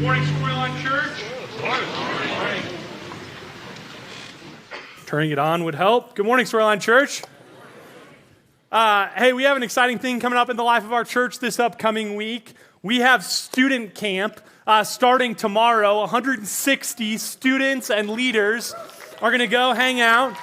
Morning, Storyline Church. Morning. Turning it on would help. Good morning, Storyline Church. Hey, we have an exciting thing coming up in the life of our church this upcoming week. We have student camp starting tomorrow. 160 students and leaders are going to go hang out.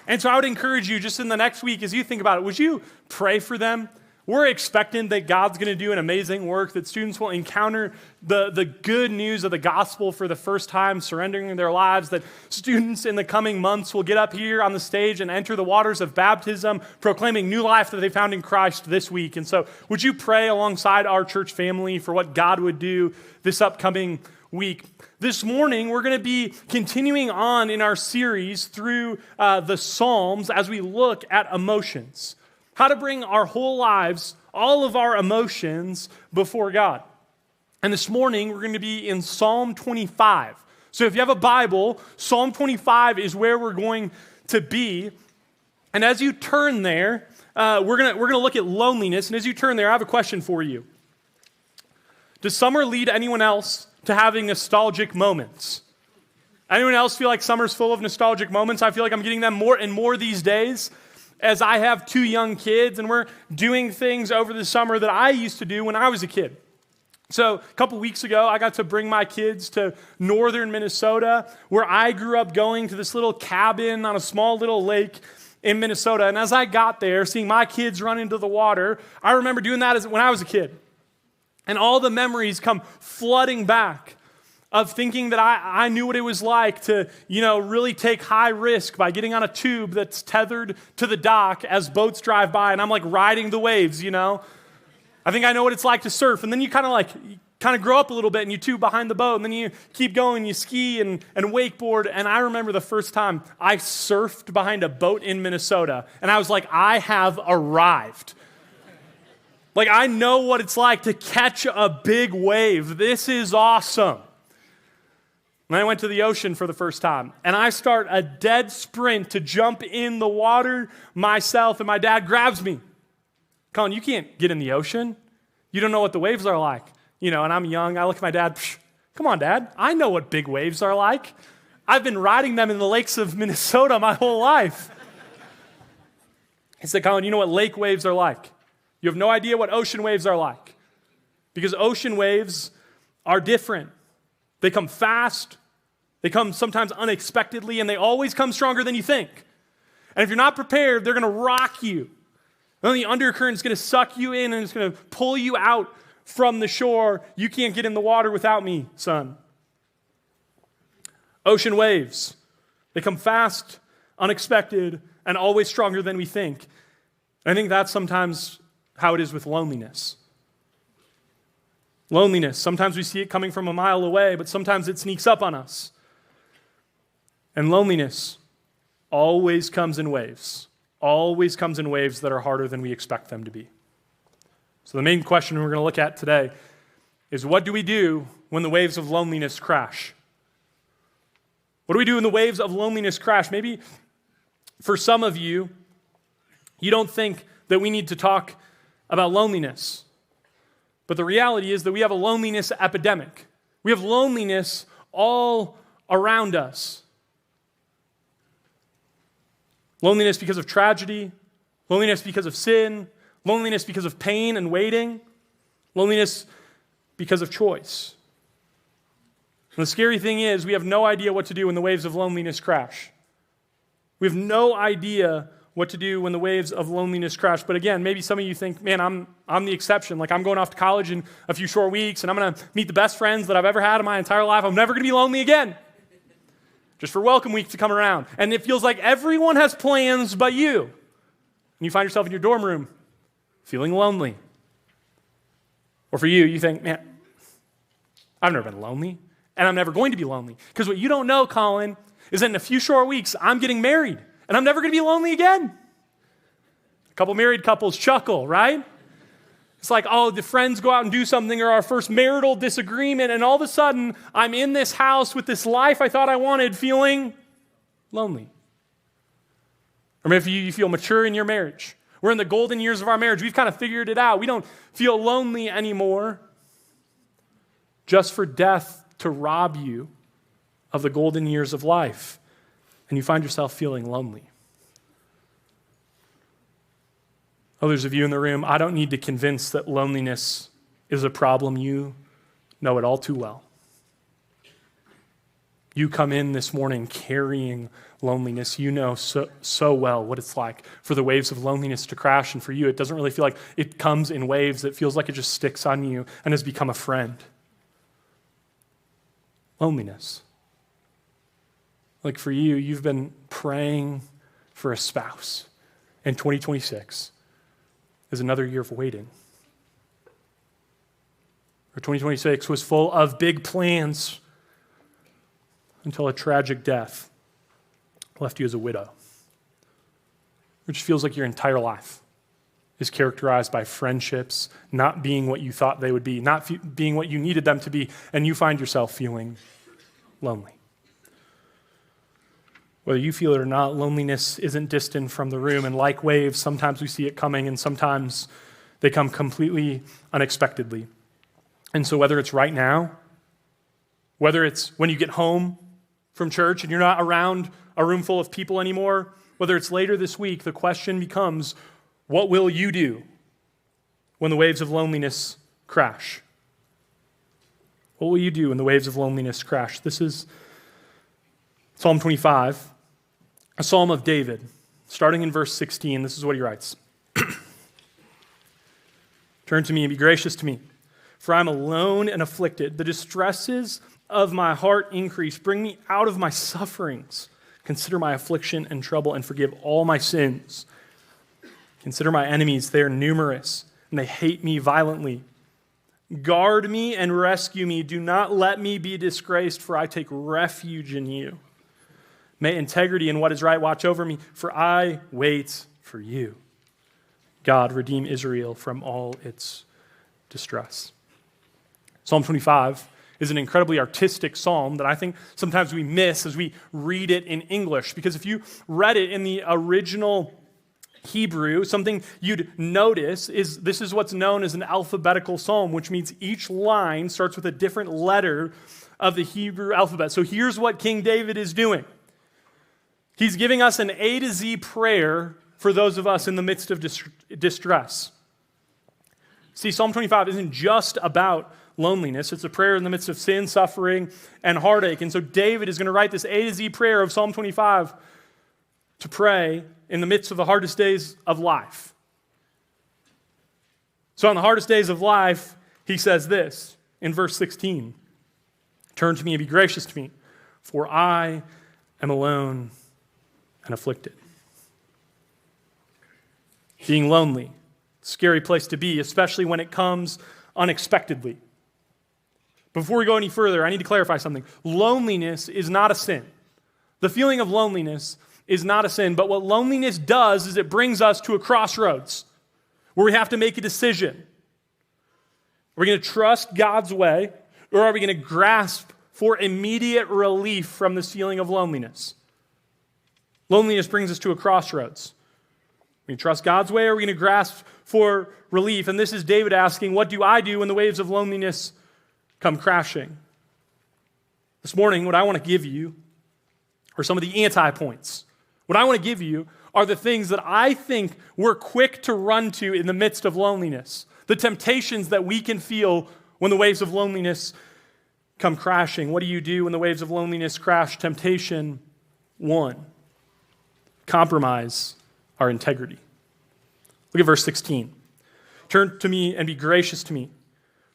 And so I would encourage you just in the next week as you think about it, would you pray for them? We're expecting that God's going to do an amazing work, that students will encounter the good news of the gospel for the first time, surrendering their lives, that students in the coming months will get up here on the stage and enter the waters of baptism, proclaiming new life that they found in Christ this week. And so would you pray alongside our church family for what God would do this upcoming week? This morning, we're going to be continuing on in our series through the Psalms as we look at emotions. How to bring our whole lives, all of our emotions before God. And this morning, we're going to be in Psalm 25. So if you have a Bible, Psalm 25 is where we're going to be. And as you turn there, we're going to look at loneliness. And as you turn there, I have a question for you. Does summer lead anyone else to having nostalgic moments? Anyone else feel like summer's full of nostalgic moments? I feel like I'm getting them more and more these days, as I have 2 young kids, and we're doing things over the summer that I used to do when I was a kid. So a couple weeks ago, I got to bring my kids to northern Minnesota, where I grew up, going to this little cabin on a small little lake in Minnesota. And as I got there, seeing my kids run into the water, I remember doing that when I was a kid. And all the memories come flooding back of thinking that I knew what it was like to, really take high risk by getting on a tube that's tethered to the dock as boats drive by, and I'm like riding the waves, I think I know what it's like to surf, and then you kind of grow up a little bit, and you tube behind the boat, and then you keep going, you ski and wakeboard, and I remember the first time I surfed behind a boat in Minnesota, and I was like, I have arrived. Like, I know what it's like to catch a big wave. This is awesome. And I went to the ocean for the first time, and I start a dead sprint to jump in the water myself, and my dad grabs me. Colin, you can't get in the ocean. You don't know what the waves are like. And I'm young. I look at my dad. Come on, Dad. I know what big waves are like. I've been riding them in the lakes of Minnesota my whole life. He said, Colin, you know what lake waves are like. You have no idea what ocean waves are like, because ocean waves are different. They come fast, they come sometimes unexpectedly, and they always come stronger than you think. And if you're not prepared, they're going to rock you. And then the undercurrent is going to suck you in, and it's going to pull you out from the shore. You can't get in the water without me, son. Ocean waves, they come fast, unexpected, and always stronger than we think. And I think that's sometimes how it is with loneliness. Loneliness, sometimes we see it coming from a mile away, but sometimes it sneaks up on us. And loneliness always comes in waves. Always comes in waves that are harder than we expect them to be. So the main question we're going to look at today is, what do we do when the waves of loneliness crash? What do we do when the waves of loneliness crash? Maybe for some of you, you don't think that we need to talk about loneliness. But the reality is that we have a loneliness epidemic. We have loneliness all around us. Loneliness because of tragedy, loneliness because of sin, loneliness because of pain and waiting, loneliness because of choice. And the scary thing is, we have no idea what to do when the waves of loneliness crash. We have no idea what to do when the waves of loneliness crash. But again, maybe some of you think, man, I'm the exception. Like, I'm going off to college in a few short weeks, and I'm going to meet the best friends that I've ever had in my entire life. I'm never going to be lonely again. Just for welcome week to come around. And it feels like everyone has plans but you. And you find yourself in your dorm room feeling lonely. Or for you, you think, man, I've never been lonely, and I'm never going to be lonely. Because what you don't know, Colin, is that in a few short weeks, I'm getting married. And I'm never going to be lonely again. A couple married couples chuckle, right? It's like, oh, the friends go out and do something, or our first marital disagreement, and all of a sudden, I'm in this house with this life I thought I wanted, feeling lonely. Or maybe you feel mature in your marriage. We're in the golden years of our marriage. We've kind of figured it out. We don't feel lonely anymore. just for death to rob you of the golden years of life, and you find yourself feeling lonely. Others of you in the room, I don't need to convince that loneliness is a problem. You know it all too well. You come in this morning carrying loneliness. You know so well what it's like for the waves of loneliness to crash, and for you, it doesn't really feel like it comes in waves. It feels like it just sticks on you and has become a friend. Loneliness. Like for you, you've been praying for a spouse, and 2026 is another year of waiting. Or 2026 was full of big plans until a tragic death left you as a widow. Which feels like your entire life is characterized by friendships not being what you thought they would be, not being what you needed them to be, and you find yourself feeling lonely. Whether you feel it or not, loneliness isn't distant from the room, and like waves, sometimes we see it coming, and sometimes they come completely unexpectedly. And so whether it's right now, whether it's when you get home from church and you're not around a room full of people anymore, whether it's later this week, the question becomes, what will you do when the waves of loneliness crash? What will you do when the waves of loneliness crash? This is Psalm 25, a psalm of David. Starting in verse 16, this is what he writes. Turn to me and be gracious to me, for I am alone and afflicted. The distresses of my heart increase. Bring me out of my sufferings. Consider my affliction and trouble and forgive all my sins. Consider my enemies. They are numerous and they hate me violently. Guard me and rescue me. Do not let me be disgraced, for I take refuge in you. May integrity and what is right watch over me, for I wait for you. God, redeem Israel from all its distress. Psalm 25 is an incredibly artistic psalm that I think sometimes we miss as we read it in English. Because if you read it in the original Hebrew, something you'd notice is this is what's known as an alphabetical psalm, which means each line starts with a different letter of the Hebrew alphabet. So here's what King David is doing. He's giving us an A to Z prayer for those of us in the midst of distress. See, Psalm 25 isn't just about loneliness. It's a prayer in the midst of sin, suffering, and heartache. And so David is going to write this A to Z prayer of Psalm 25 to pray in the midst of the hardest days of life. So on the hardest days of life, he says this in verse 16. Turn to me and be gracious to me, for I am alone and afflicted. Being lonely, scary place to be, especially when it comes unexpectedly. Before we go any further, I need to clarify something. Loneliness is not a sin. The feeling of loneliness is not a sin, but what loneliness does is it brings us to a crossroads where we have to make a decision. Are we going to trust God's way, or are we going to grasp for immediate relief from this feeling of loneliness? Loneliness brings us to a crossroads. We trust God's way, or are we going to grasp for relief? And this is David asking, what do I do when the waves of loneliness come crashing? This morning, what I want to give you are some of the anti-points. What I want to give you are the things that I think we're quick to run to in the midst of loneliness. The temptations that we can feel when the waves of loneliness come crashing. What do you do when the waves of loneliness crash? Temptation 1. Compromise our integrity. Look at verse 16. Turn to me and be gracious to me,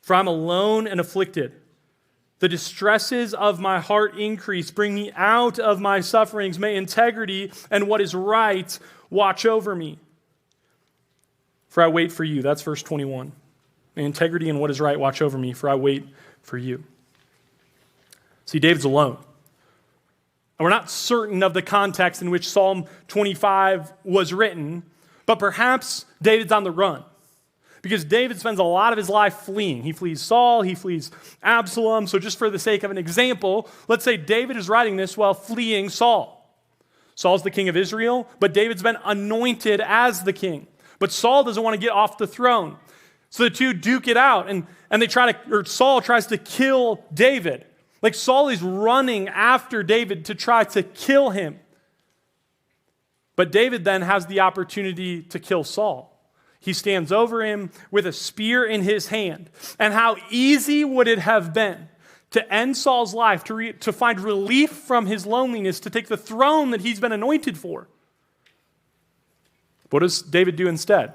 for I'm alone and afflicted. The distresses of my heart increase. Bring me out of my sufferings. May integrity and what is right watch over me. For I wait for you. That's verse 21. May integrity and what is right watch over me, for I wait for you. See, David's alone. And we're not certain of the context in which Psalm 25 was written, but perhaps David's on the run. Because David spends a lot of his life fleeing. He flees Saul, he flees Absalom. So just for the sake of an example, let's say David is writing this while fleeing Saul. Saul's the king of Israel, but David's been anointed as the king. But Saul doesn't want to get off the throne. So the two duke it out. And And Saul tries to kill David. Like Saul is running after David to try to kill him. But David then has the opportunity to kill Saul. He stands over him with a spear in his hand. And how easy would it have been to end Saul's life, to find relief from his loneliness, to take the throne that he's been anointed for? What does David do instead?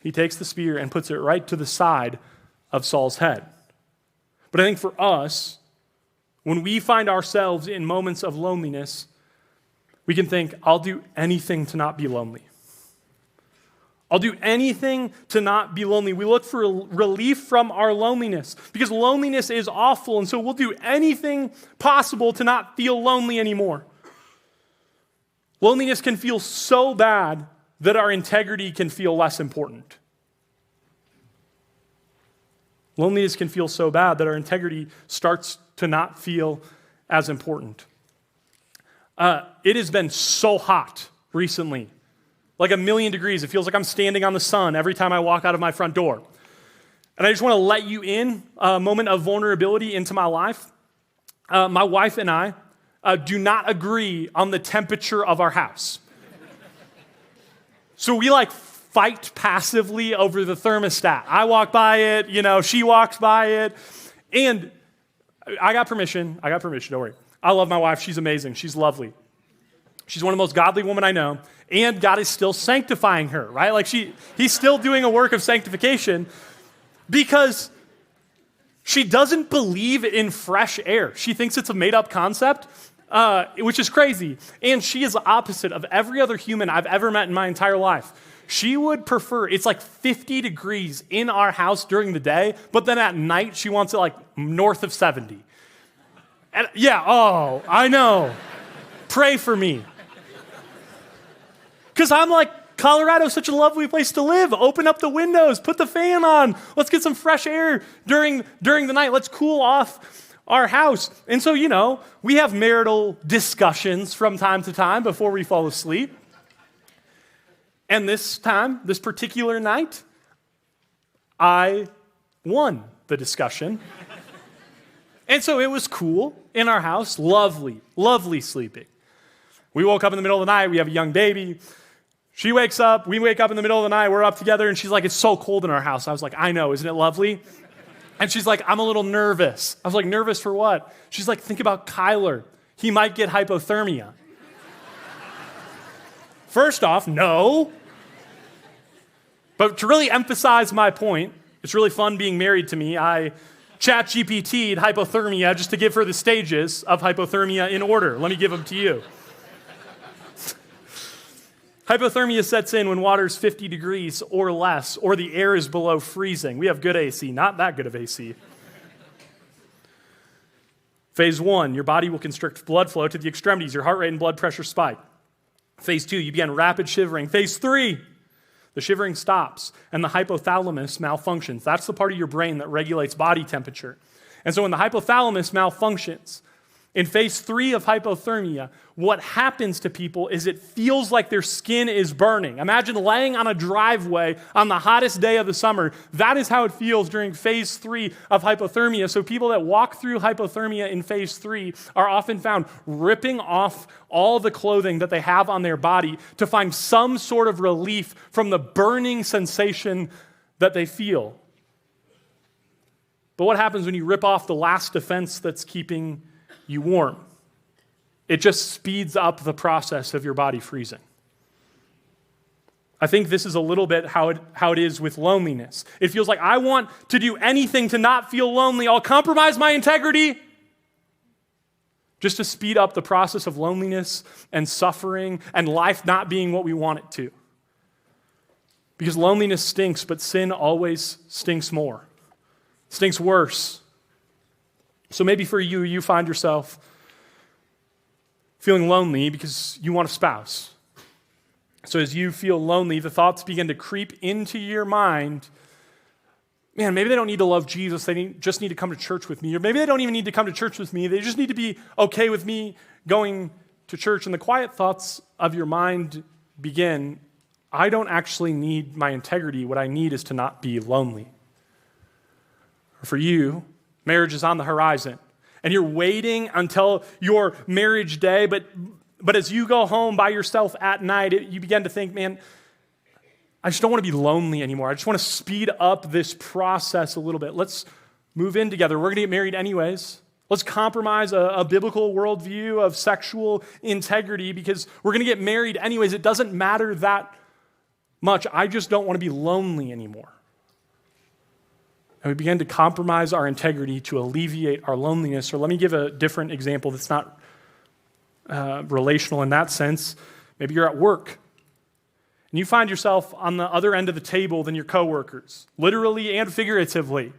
He takes the spear and puts it right to the side of Saul's head. But I think for us, when we find ourselves in moments of loneliness, we can think, I'll do anything to not be lonely. I'll do anything to not be lonely. We look for relief from our loneliness because loneliness is awful, and so we'll do anything possible to not feel lonely anymore. Loneliness can feel so bad that our integrity can feel less important. Loneliness can feel so bad that our integrity starts to not feel as important. It has been so hot recently, like 1,000,000 degrees. It feels like I'm standing on the sun every time I walk out of my front door. And I just want to let you in a moment of vulnerability into my life. My wife and I do not agree on the temperature of our house. So we fight passively over the thermostat. I walk by it, she walks by it. And I got permission, don't worry. I love my wife, she's amazing, she's lovely. She's one of the most godly women I know, and God is still sanctifying her, right? He's still doing a work of sanctification because she doesn't believe in fresh air. She thinks it's a made-up concept, which is crazy. And she is the opposite of every other human I've ever met in my entire life. She would prefer, it's 50 degrees in our house during the day, but then at night she wants it north of 70. And I know. Pray for me. Because I'm Colorado's such a lovely place to live. Open up the windows, put the fan on. Let's get some fresh air during the night. Let's cool off our house. And so, we have marital discussions from time to time before we fall asleep. And this particular night, I won the discussion. And so it was cool in our house. Lovely, lovely sleeping. We woke up in the middle of the night. We have a young baby. She wakes up. We wake up in the middle of the night. We're up together. And she's like, it's so cold in our house. I was like, I know. Isn't it lovely? And she's like, I'm a little nervous. I was like, nervous for what? She's like, think about Kyler. He might get hypothermia. First off, no. But to really emphasize my point, it's really fun being married to me. I ChatGPT'd hypothermia just to give her the stages of hypothermia in order. Let me give them to you. Hypothermia sets in when water's 50 degrees or less, or the air is below freezing. We have good AC, not that good of AC. Phase 1, your body will constrict blood flow to the extremities. Your heart rate and blood pressure spike. Phase 2, you begin rapid shivering. Phase 3, the shivering stops and the hypothalamus malfunctions. That's the part of your brain that regulates body temperature. And so when the hypothalamus malfunctions, in phase 3 of hypothermia, what happens to people is it feels like their skin is burning. Imagine laying on a driveway on the hottest day of the summer. That is how it feels during phase 3 of hypothermia. So people that walk through hypothermia in phase 3 are often found ripping off all the clothing that they have on their body to find some sort of relief from the burning sensation that they feel. But what happens when you rip off the last defense that's keeping you warm? It just speeds up the process of your body freezing. I think this is a little bit how it is with loneliness. It feels like I want to do anything to not feel lonely. I'll compromise my integrity just to speed up the process of loneliness and suffering and life not being what we want it to. Because loneliness stinks, but sin always stinks more. Stinks worse. So maybe for you, you find yourself feeling lonely because you want a spouse. So as you feel lonely, the thoughts begin to creep into your mind. Man, maybe they don't need to love Jesus. They just need to come to church with me. Or maybe they don't even need to come to church with me. They just need to be okay with me going to church. And the quiet thoughts of your mind begin, I don't actually need my integrity. What I need is to not be lonely. Or for you, marriage is on the horizon, and you're waiting until your marriage day, but as you go home by yourself at night, you begin to think, man, I just don't want to be lonely anymore. I just want to speed up this process a little bit. Let's move in together. We're going to get married anyways. Let's compromise a biblical worldview of sexual integrity because we're going to get married anyways. It doesn't matter that much. I just don't want to be lonely anymore. And we begin to compromise our integrity to alleviate our loneliness. Or let me give a different example that's not relational in that sense. Maybe you're at work and you find yourself on the other end of the table than your coworkers, literally and figuratively.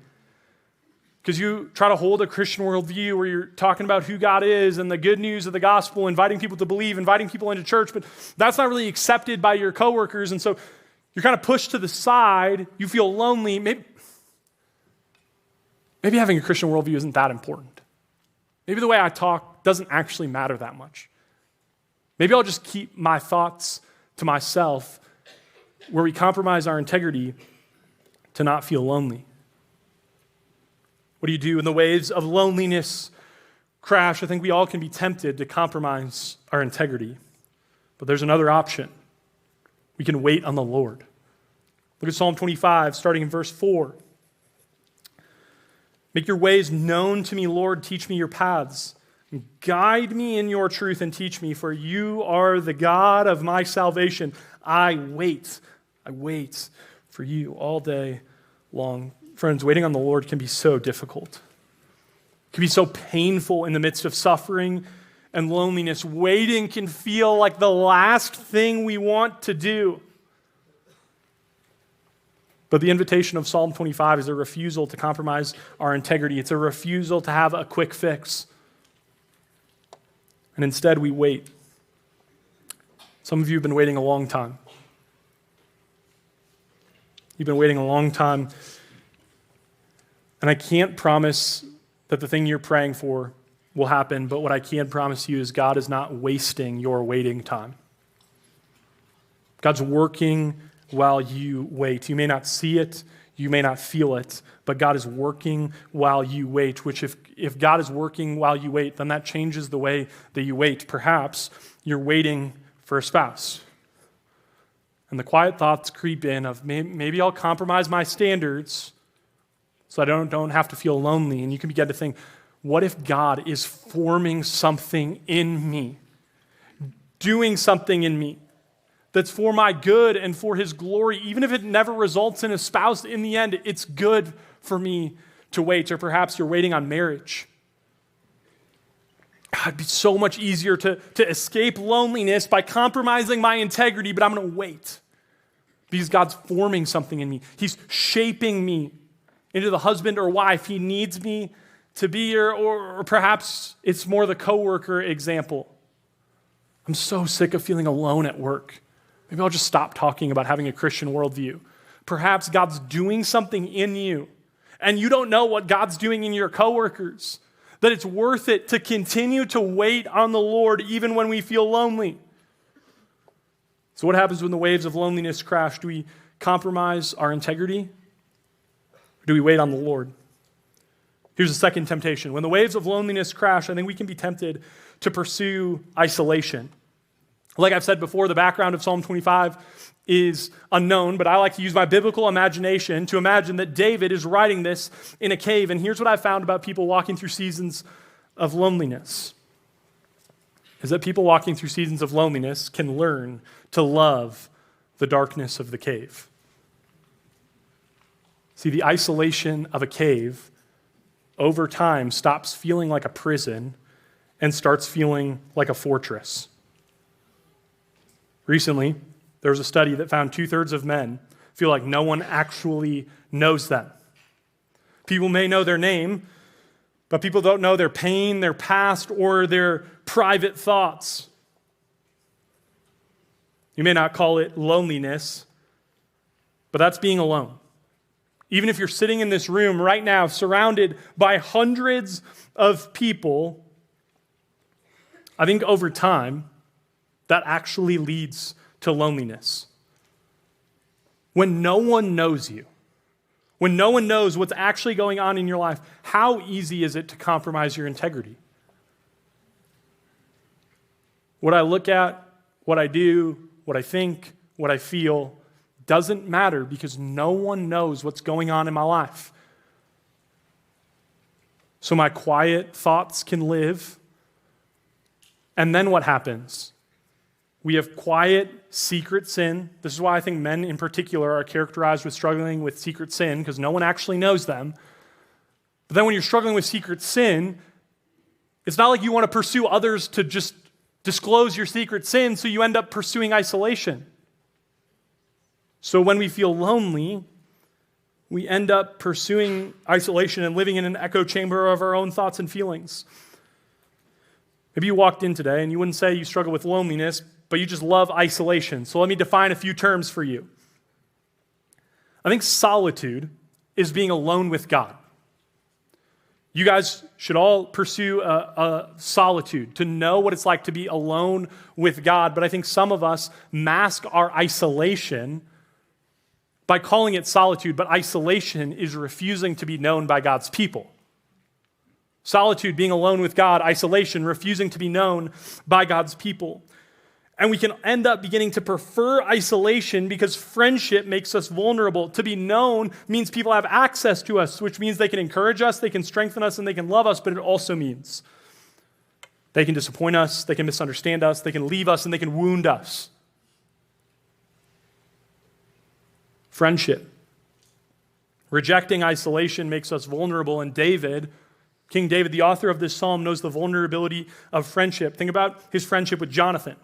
Because you try to hold a Christian worldview where you're talking about who God is and the good news of the gospel, inviting people to believe, inviting people into church, but that's not really accepted by your coworkers, and so you're kind of pushed to the side. You feel lonely. Maybe having a Christian worldview isn't that important. Maybe the way I talk doesn't actually matter that much. Maybe I'll just keep my thoughts to myself, where we compromise our integrity to not feel lonely. What do you do when the waves of loneliness crash? I think we all can be tempted to compromise our integrity. But there's another option. We can wait on the Lord. Look at Psalm 25, starting in verse 4. Make your ways known to me, Lord. Teach me your paths. Guide me in your truth and teach me, for you are the God of my salvation. I wait for you all day long. Friends, waiting on the Lord can be so difficult. It can be so painful in the midst of suffering and loneliness. Waiting can feel like the last thing we want to do. But the invitation of Psalm 25 is a refusal to compromise our integrity. It's a refusal to have a quick fix. And instead, we wait. Some of you have been waiting a long time. You've been waiting a long time. And I can't promise that the thing you're praying for will happen, but what I can promise you is God is not wasting your waiting time. God's working while you wait. You may not see it, you may not feel it, but God is working while you wait, which if God is working while you wait, then that changes the way that you wait. Perhaps you're waiting for a spouse. And the quiet thoughts creep in of maybe I'll compromise my standards so I don't have to feel lonely. And you can begin to think, what if God is forming something in me, doing something in me that's for my good and for his glory? Even if it never results in a spouse in the end, it's good for me to wait. Or perhaps you're waiting on marriage. It'd be so much easier to escape loneliness by compromising my integrity, but I'm going to wait because God's forming something in me. He's shaping me into the husband or wife he needs me to be, or perhaps it's more the coworker example. I'm so sick of feeling alone at work. Maybe I'll just stop talking about having a Christian worldview. Perhaps God's doing something in you, and you don't know what God's doing in your coworkers, that it's worth it to continue to wait on the Lord even when we feel lonely. So what happens when the waves of loneliness crash? Do we compromise our integrity? Or do we wait on the Lord? Here's the second temptation. When the waves of loneliness crash, I think we can be tempted to pursue isolation. Like I've said before, the background of Psalm 25 is unknown, but I like to use my biblical imagination to imagine that David is writing this in a cave. And here's what I found about people walking through seasons of loneliness, is that people walking through seasons of loneliness can learn to love the darkness of the cave. See, the isolation of a cave over time stops feeling like a prison and starts feeling like a fortress. Recently, there was a study that found 2/3 of men feel like no one actually knows them. People may know their name, but people don't know their pain, their past, or their private thoughts. You may not call it loneliness, but that's being alone. Even if you're sitting in this room right now, surrounded by hundreds of people, I think over time, that actually leads to loneliness. When no one knows you, when no one knows what's actually going on in your life, how easy is it to compromise your integrity? What I look at, what I do, what I think, what I feel doesn't matter because no one knows what's going on in my life. So my quiet thoughts can live. And then what happens? We have quiet, secret sin. This is why I think men in particular are characterized with struggling with secret sin, because no one actually knows them. But then when you're struggling with secret sin, it's not like you want to pursue others to just disclose your secret sin, so you end up pursuing isolation. So when we feel lonely, we end up pursuing isolation and living in an echo chamber of our own thoughts and feelings. Maybe you walked in today and you wouldn't say you struggle with loneliness, but you just love isolation. So let me define a few terms for you. I think solitude is being alone with God. You guys should all pursue a solitude, to know what it's like to be alone with God. But I think some of us mask our isolation by calling it solitude, but isolation is refusing to be known by God's people. Solitude, being alone with God; isolation, refusing to be known by God's people. And we can end up beginning to prefer isolation because friendship makes us vulnerable. To be known means people have access to us, which means they can encourage us, they can strengthen us, and they can love us, but it also means they can disappoint us, they can misunderstand us, they can leave us, and they can wound us. Friendship. Rejecting isolation makes us vulnerable, and King David, the author of this psalm, knows the vulnerability of friendship. Think about his friendship with Jonathan.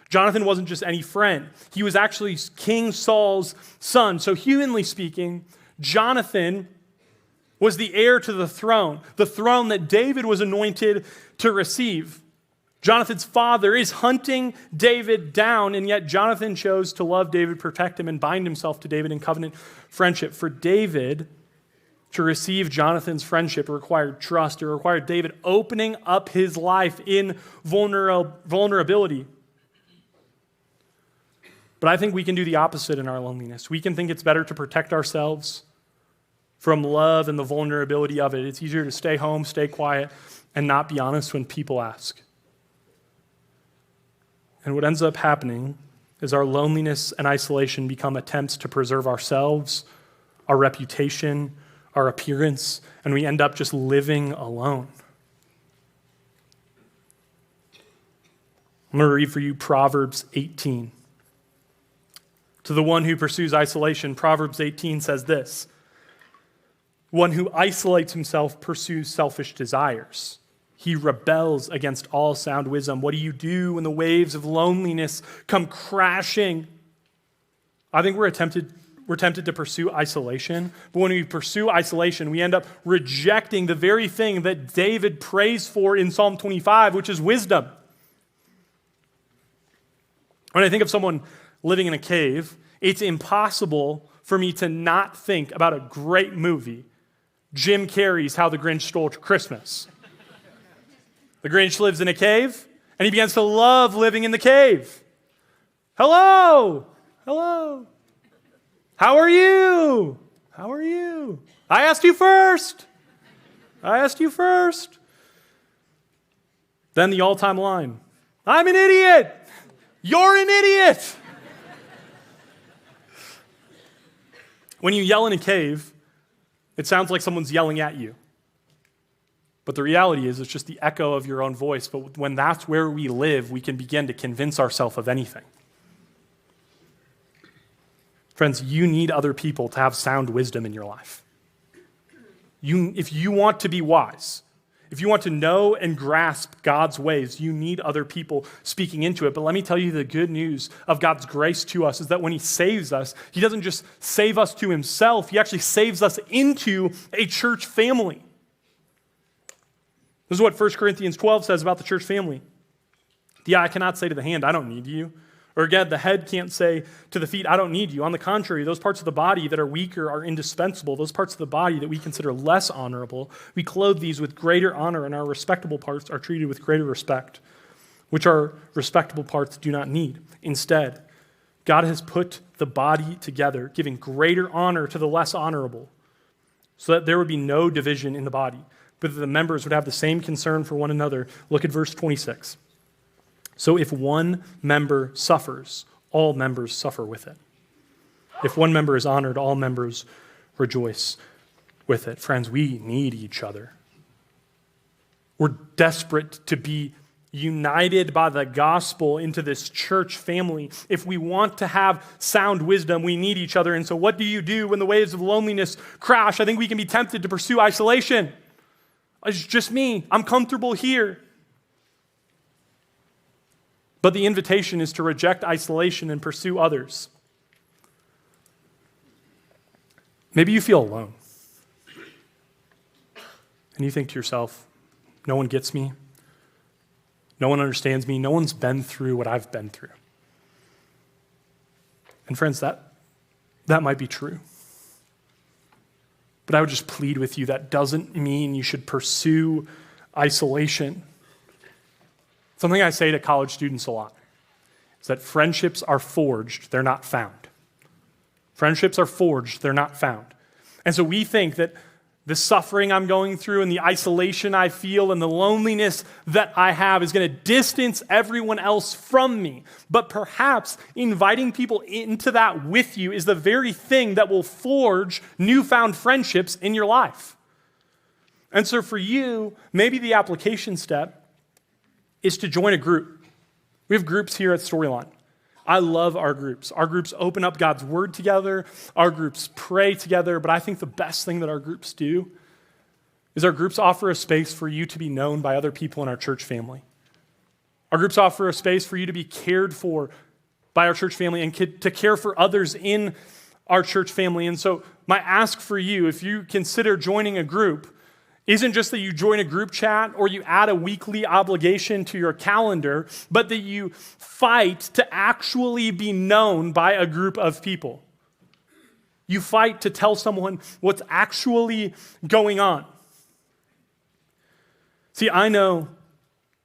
Jonathan wasn't just any friend. He was actually King Saul's son. So humanly speaking, Jonathan was the heir to the throne that David was anointed to receive. Jonathan's father is hunting David down, and yet Jonathan chose to love David, protect him, and bind himself to David in covenant friendship. For David to receive Jonathan's friendship required trust. It required David opening up his life in vulnerability. But I think we can do the opposite in our loneliness. We can think it's better to protect ourselves from love and the vulnerability of it. It's easier to stay home, stay quiet, and not be honest when people ask. And what ends up happening is our loneliness and isolation become attempts to preserve ourselves, our reputation, our appearance, and we end up just living alone. I'm going to read for you Proverbs 18. To the one who pursues isolation, Proverbs 18 says this: one who isolates himself pursues selfish desires. He rebels against all sound wisdom. What do you do when the waves of loneliness come crashing? I think we're tempted to pursue isolation, but when we pursue isolation, we end up rejecting the very thing that David prays for in Psalm 25, which is wisdom. When I think of someone living in a cave, it's impossible for me to not think about a great movie, Jim Carrey's How the Grinch Stole Christmas. The Grinch lives in a cave, and he begins to love living in the cave. Hello. How are you? I asked you first. Then the all-time line: I'm an idiot. You're an idiot. When you yell in a cave, it sounds like someone's yelling at you. But the reality is it's just the echo of your own voice. But when that's where we live, we can begin to convince ourselves of anything. Friends, you need other people to have sound wisdom in your life. If you want to be wise, if you want to know and grasp God's ways, you need other people speaking into it. But let me tell you, the good news of God's grace to us is that when he saves us, he doesn't just save us to himself, he actually saves us into a church family. This is what 1 Corinthians 12 says about the church family. The eye cannot say to the hand, I don't need you. Or again, the head can't say to the feet, I don't need you. On the contrary, those parts of the body that are weaker are indispensable. Those parts of the body that we consider less honorable, we clothe these with greater honor, and our respectable parts are treated with greater respect, which our respectable parts do not need. Instead, God has put the body together, giving greater honor to the less honorable, so that there would be no division in the body, but that the members would have the same concern for one another. Look at verse 26. So if one member suffers, all members suffer with it. If one member is honored, all members rejoice with it. Friends, we need each other. We're desperate to be united by the gospel into this church family. If we want to have sound wisdom, we need each other. And so what do you do when the waves of loneliness crash? I think we can be tempted to pursue isolation. It's just me. I'm comfortable here. But the invitation is to reject isolation and pursue others. Maybe you feel alone. And you think to yourself, no one gets me. No one understands me. No one's been through what I've been through. And friends, that might be true. But I would just plead with you, that doesn't mean you should pursue isolation. Something I say to college students a lot is that friendships are forged, they're not found. Friendships are forged, they're not found. And so we think that the suffering I'm going through and the isolation I feel and the loneliness that I have is going to distance everyone else from me. But perhaps inviting people into that with you is the very thing that will forge newfound friendships in your life. And so for you, maybe the application step is to join a group. We have groups here at Storyline. I love our groups. Our groups open up God's word together. Our groups pray together. But I think the best thing that our groups do is our groups offer a space for you to be known by other people in our church family. Our groups offer a space for you to be cared for by our church family and to care for others in our church family. And so my ask for you, if you consider joining a group, isn't just that you join a group chat or you add a weekly obligation to your calendar, but that you fight to actually be known by a group of people. You fight to tell someone what's actually going on. See, I know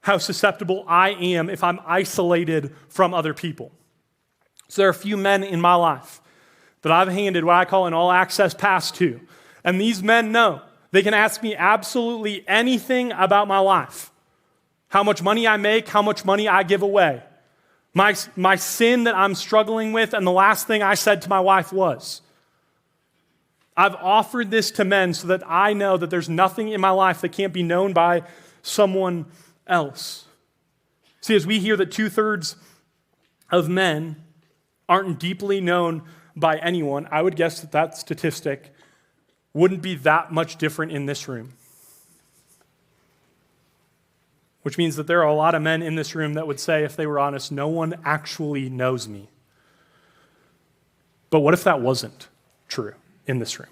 how susceptible I am if I'm isolated from other people. So there are a few men in my life that I've handed what I call an all-access pass to. And these men know they can ask me absolutely anything about my life. How much money I make, how much money I give away. My sin that I'm struggling with, and the last thing I said to my wife was. I've offered this to men so that I know that there's nothing in my life that can't be known by someone else. See, as we hear that 2/3 of men aren't deeply known by anyone, I would guess that that statistic wouldn't be that much different in this room. Which means that there are a lot of men in this room that would say, if they were honest, no one actually knows me. But what if that wasn't true in this room?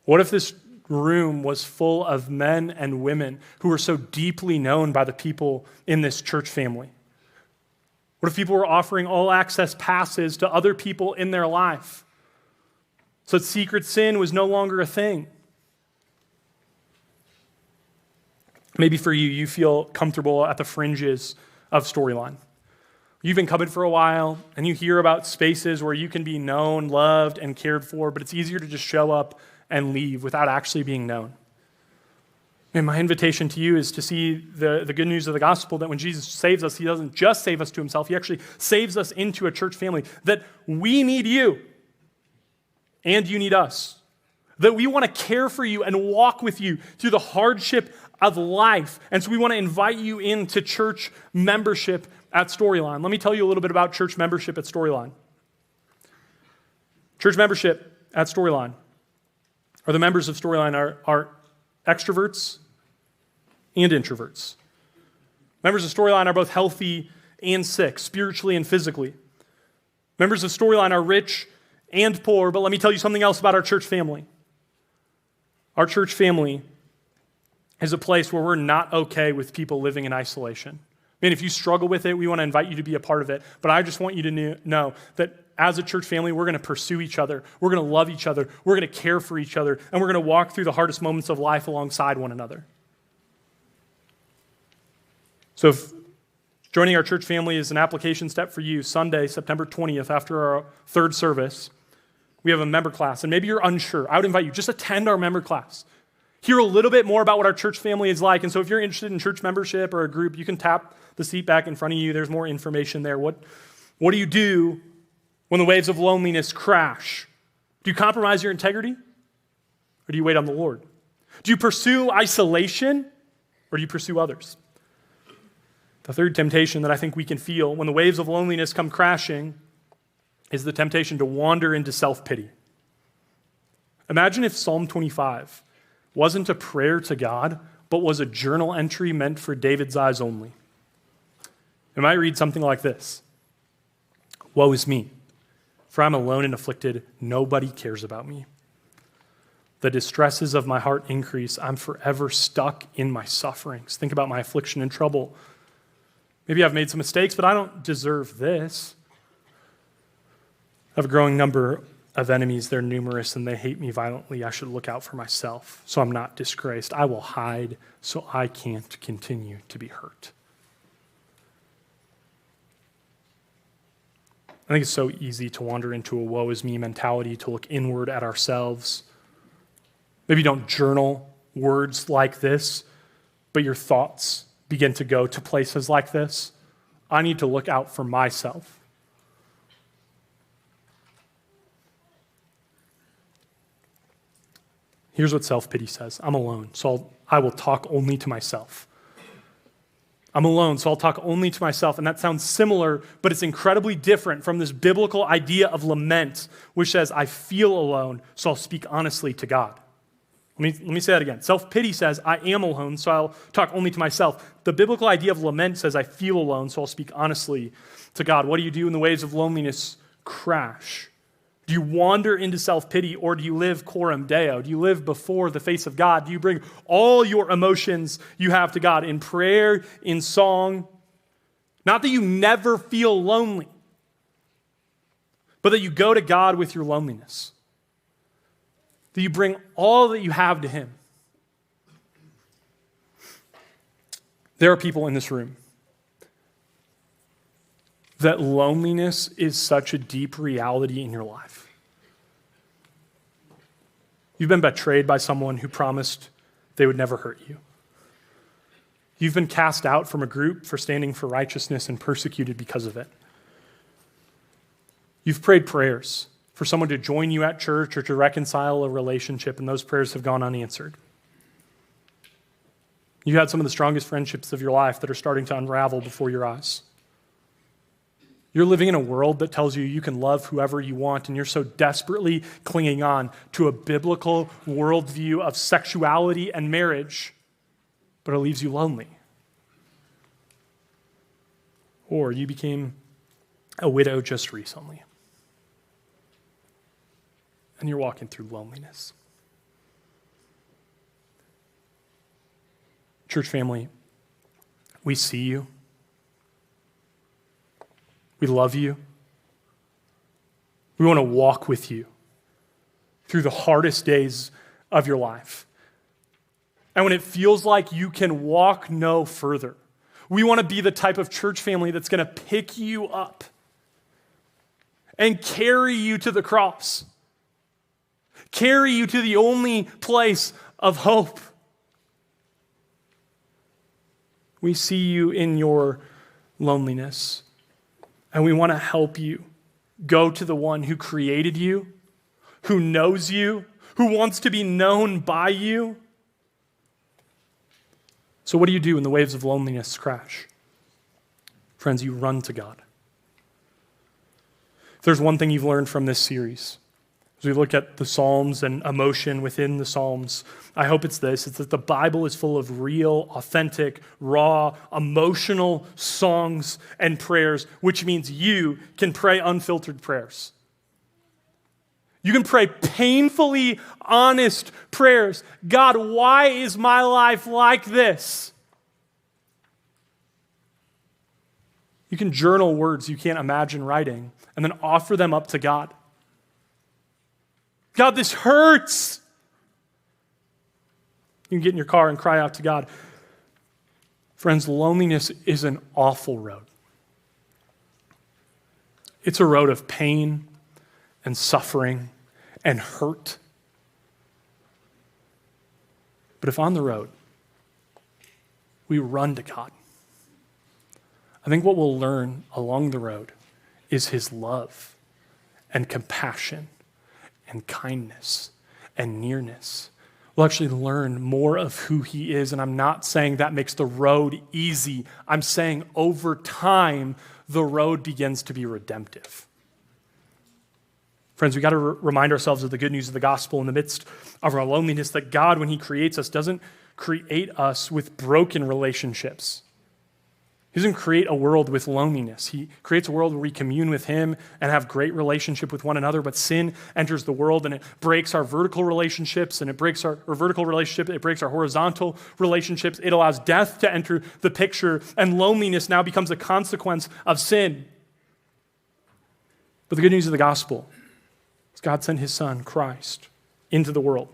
What if this room was full of men and women who were so deeply known by the people in this church family? What if people were offering all-access passes to other people in their life so that secret sin was no longer a thing? Maybe for you, you feel comfortable at the fringes of Storyline. You've been coming for a while, and you hear about spaces where you can be known, loved, and cared for, but it's easier to just show up and leave without actually being known. And my invitation to you is to see the good news of the gospel, that when Jesus saves us, he doesn't just save us to himself, he actually saves us into a church family, that we need you, and you need us. That we want to care for you and walk with you through the hardship of life. And so we want to invite you into church membership at Storyline. Let me tell you a little bit about church membership at Storyline. Church membership at Storyline, or the members of Storyline, are extroverts and introverts. Members of Storyline are both healthy and sick, spiritually and physically. Members of Storyline are rich and poor, but let me tell you something else about our church family. Our church family is a place where we're not okay with people living in isolation. I mean, if you struggle with it, we want to invite you to be a part of it, but I just want you to know that as a church family, we're going to pursue each other, we're going to love each other, we're going to care for each other, and we're going to walk through the hardest moments of life alongside one another. So if joining our church family is an application step for you, Sunday, September 20th, after our third service, We have a member class, and maybe you're unsure. I would invite you, just attend our member class. Hear a little bit more about what our church family is like. And so if you're interested in church membership or a group, you can tap the seat back in front of you. There's more information there. What do you do when the waves of loneliness crash? Do you compromise your integrity? Or do you wait on the Lord? Do you pursue isolation? Or do you pursue others? The third temptation that I think we can feel when the waves of loneliness come crashing is the temptation to wander into self-pity. Imagine if Psalm 25 wasn't a prayer to God, but was a journal entry meant for David's eyes only. It might read something like this. Woe is me, for I'm alone and afflicted. Nobody cares about me. The distresses of my heart increase. I'm forever stuck in my sufferings. Think about my affliction and trouble. Maybe I've made some mistakes, but I don't deserve this. I have a growing number of enemies. They're numerous and they hate me violently. I should look out for myself so I'm not disgraced. I will hide so I can't continue to be hurt. I think it's so easy to wander into a woe is me mentality, to look inward at ourselves. Maybe you don't journal words like this, but your thoughts begin to go to places like this. I need to look out for myself. Here's what self-pity says. I'm alone, so I will talk only to myself. I'm alone, so I'll talk only to myself. And that sounds similar, but it's incredibly different from this biblical idea of lament, which says, I feel alone, so I'll speak honestly to God. Let me say that again. Self-pity says, I am alone, so I'll talk only to myself. The biblical idea of lament says, I feel alone, so I'll speak honestly to God. What do you do when the waves of loneliness crash? Do you wander into self-pity, or do you live coram Deo? Do you live before the face of God? Do you bring all your emotions you have to God in prayer, in song? Not that you never feel lonely, but that you go to God with your loneliness. That you bring all that you have to Him. There are people in this room that loneliness is such a deep reality in your life. You've been betrayed by someone who promised they would never hurt you. You've been cast out from a group for standing for righteousness and persecuted because of it. You've prayed prayers for someone to join you at church or to reconcile a relationship, and those prayers have gone unanswered. You had some of the strongest friendships of your life that are starting to unravel before your eyes. You're living in a world that tells you you can love whoever you want, and you're so desperately clinging on to a biblical worldview of sexuality and marriage, but it leaves you lonely. Or you became a widow just recently, and you're walking through loneliness. Church family, we see you. We love you. We want to walk with you through the hardest days of your life. And when it feels like you can walk no further, we want to be the type of church family that's going to pick you up and carry you to the cross, carry you to the only place of hope. We see you in your loneliness. And we want to help you go to the one who created you, who knows you, who wants to be known by you. So what do you do when the waves of loneliness crash? Friends, you run to God. If there's one thing you've learned from this series, as we look at the Psalms and emotion within the Psalms, I hope it's this. It's that the Bible is full of real, authentic, raw, emotional songs and prayers, which means you can pray unfiltered prayers. You can pray painfully honest prayers. God, why is my life like this? You can journal words you can't imagine writing and then offer them up to God. God, this hurts. You can get in your car and cry out to God. Friends, loneliness is an awful road. It's a road of pain and suffering and hurt. But if on the road, we run to God, I think what we'll learn along the road is his love and compassion and kindness and nearness. We'll actually learn more of who he is, and I'm not saying that makes the road easy. I'm saying over time, the road begins to be redemptive. Friends, we got to remind ourselves of the good news of the gospel in the midst of our loneliness, that God, when he creates us, doesn't create us with broken relationships. He doesn't create a world with loneliness. He creates a world where we commune with him and have great relationship with one another, but sin enters the world and it breaks our vertical relationships, and it breaks our vertical relationship, it breaks our horizontal relationships. It allows death to enter the picture, and loneliness now becomes a consequence of sin. But the good news of the gospel is God sent his son, Christ, into the world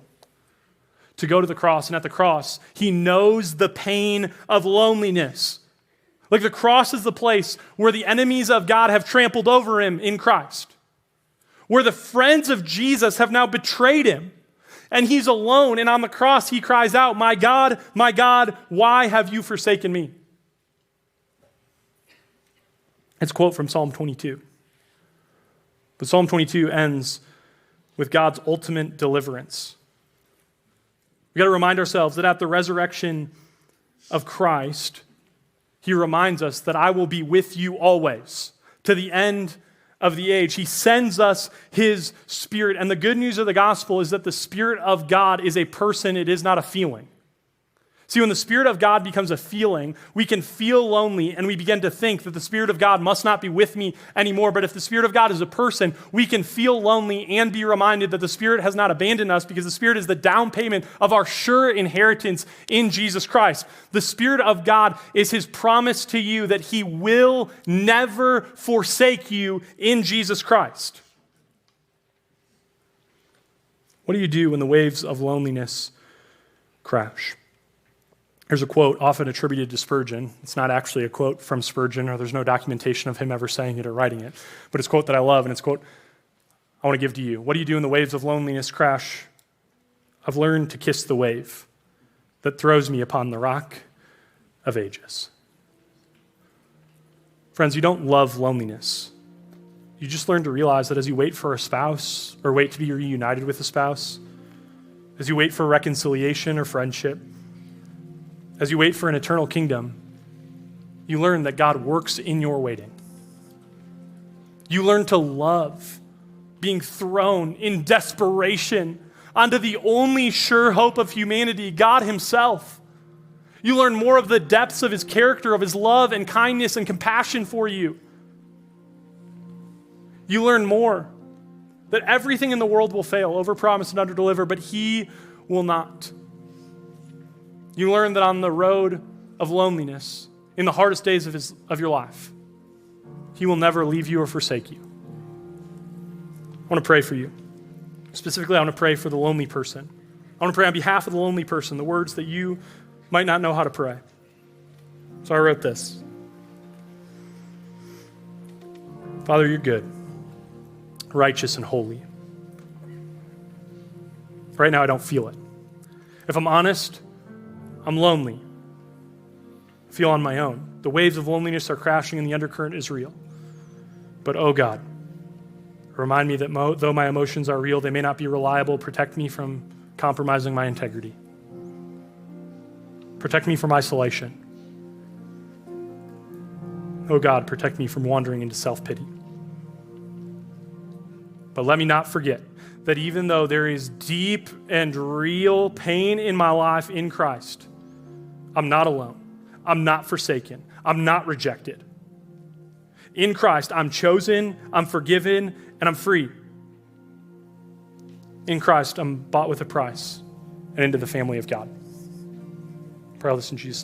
to go to the cross, and at the cross, he knows the pain of loneliness. Like the cross is the place where the enemies of God have trampled over him in Christ, where the friends of Jesus have now betrayed him, and he's alone, and on the cross he cries out, my God, why have you forsaken me?" It's a quote from Psalm 22. But Psalm 22 ends with God's ultimate deliverance. We got to remind ourselves that at the resurrection of Christ, he reminds us that I will be with you always to the end of the age. He sends us his Spirit. And the good news of the gospel is that the Spirit of God is a person, it is not a feeling. See, when the Spirit of God becomes a feeling, we can feel lonely and we begin to think that the Spirit of God must not be with me anymore. But if the Spirit of God is a person, we can feel lonely and be reminded that the Spirit has not abandoned us, because the Spirit is the down payment of our sure inheritance in Jesus Christ. The Spirit of God is his promise to you that he will never forsake you in Jesus Christ. What do you do when the waves of loneliness crash? There's a quote often attributed to Spurgeon. It's not actually a quote from Spurgeon, or there's no documentation of him ever saying it or writing it. But it's a quote that I love, and it's a quote I want to give to you. What do you do when the waves of loneliness crash? I've learned to kiss the wave that throws me upon the rock of ages. Friends, you don't love loneliness. You just learn to realize that as you wait for a spouse, or wait to be reunited with a spouse, as you wait for reconciliation or friendship, as you wait for an eternal kingdom, you learn that God works in your waiting. You learn to love being thrown in desperation onto the only sure hope of humanity, God himself. You learn more of the depths of his character, of his love and kindness and compassion for you. You learn more that everything in the world will fail, overpromise and underdeliver, but he will not. You learn that on the road of loneliness, in the hardest days of your life, he will never leave you or forsake you. I want to pray for you. Specifically, I want to pray for the lonely person. I want to pray on behalf of the lonely person, the words that you might not know how to pray. So I wrote this. Father, you're good, righteous, and holy. Right now, I don't feel it. If I'm honest, I'm lonely. I feel on my own. The waves of loneliness are crashing and the undercurrent is real. But oh God, remind me that though my emotions are real, they may not be reliable. Protect me from compromising my integrity. Protect me from isolation. Oh God, protect me from wandering into self-pity. But let me not forget that even though there is deep and real pain in my life in Christ, I'm not alone. I'm not forsaken. I'm not rejected. In Christ, I'm chosen, I'm forgiven, and I'm free. In Christ, I'm bought with a price and into the family of God. Pray all this in Jesus' name.